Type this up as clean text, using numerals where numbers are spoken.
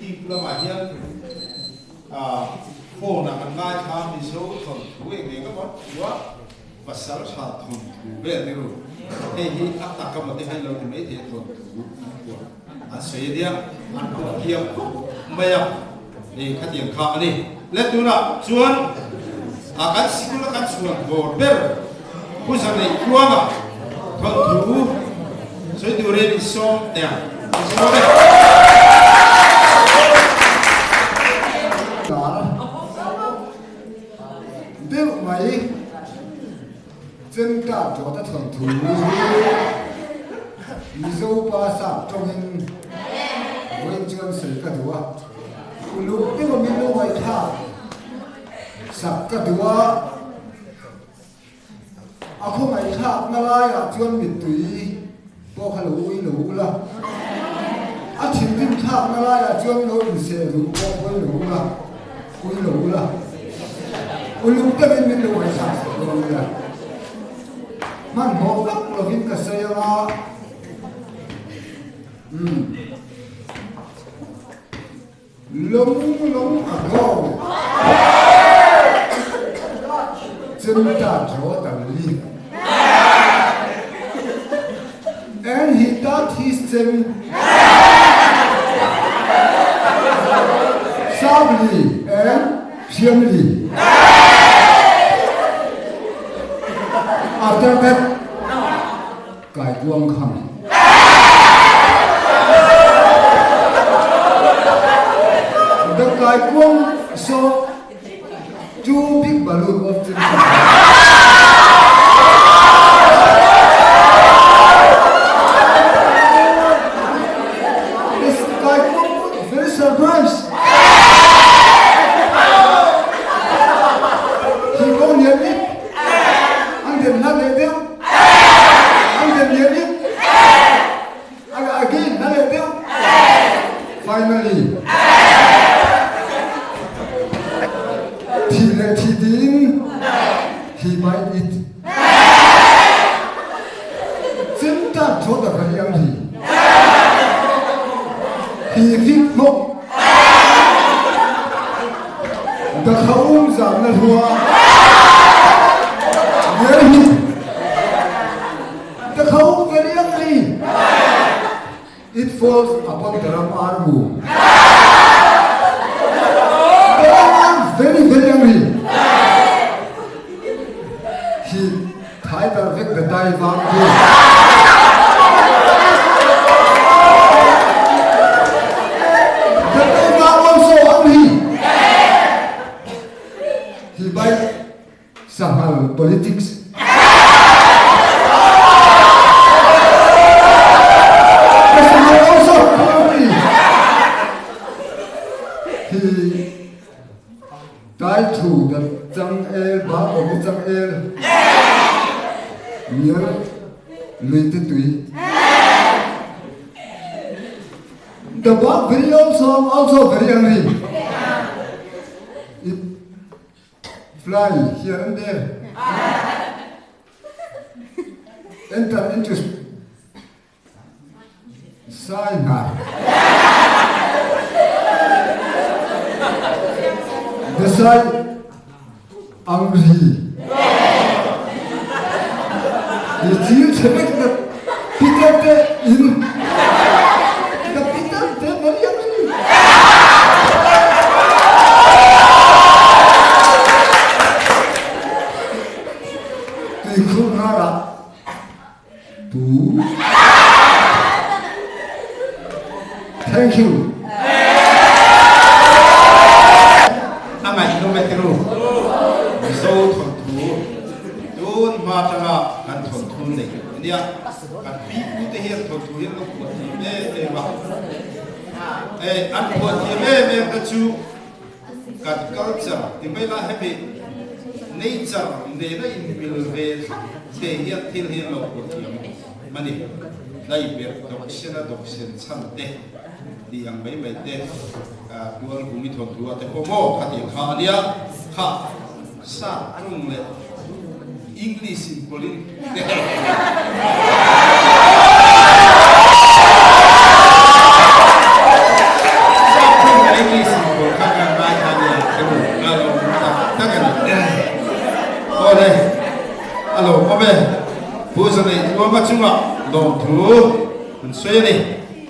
ที่ประมาณนี้โค้งน่ะมันง่ายทางที่สุดของตัวเองก็ว่าภาษาชาติของตัวเองนี่รู้เฮ้ยอัตตะกรรมที่ให้เราไม่เห็นของตัวอันเสียเดียอันตัวเทียมไม่ยากนี่ขัดยังข้านี่เล็ดดูนะส่วนอาการสิ่งละกันส่วนโบเบอร์ผู้ชายกลัวมั้งของตัวสวยดูเรื่องส่งเนี่ยส่งเลยเดี๋ยวไหม真大做的成图，你手把上中间，我这个谁个多啊？路这个没路外他，啥个多啊？阿空外他那来呀，专门对，包括路为路啦。阿前边他那来呀，专门路些路包括路啦，为路啦。我路这边没路外他，路啦。มันหกลักเราหินกระเซียละลงอ่ะก็จนตาโจตันลี and he thought his son Sabli and Shemli after that กายกวงคำ the กายกวง saw two big balloons of the this กายกวง very surprised he go near me not let them. I'm the nearly. Again, not let them. Finally, he might eat. Chemtatrawta very angry. He picked up the cows of the cow very angry. It falls upon the Ramarbu. The Ram very angry. He tied the with the diver. The diver also angry. He bite somehow politics. He died through the Zaneihtluanga bar of the Zaneihtluanga near Zaneihtluanga. The bar very also very angry. It fly here and there. Enter into Sinai. The side angry. The child select the Peter in the Peter very angry. They could not do. Thank you. So don't matter and to India and people to hear to him and what you may the two got culture, you may not have it nature, they will stay here till he look money. Like adoption, someday. The young baby death, dual whom it was to what the Homo, cutting Hadia, Ha, Sa, English in Colin. ตัวข้างกันไปทางเนี่ยกระดูกอารมณ์ตั้งกันก็เลยอารมณ์ก็เป็นผู้สนิทว่ามาจุ่มอ่ะลงทุนมันสวยดิ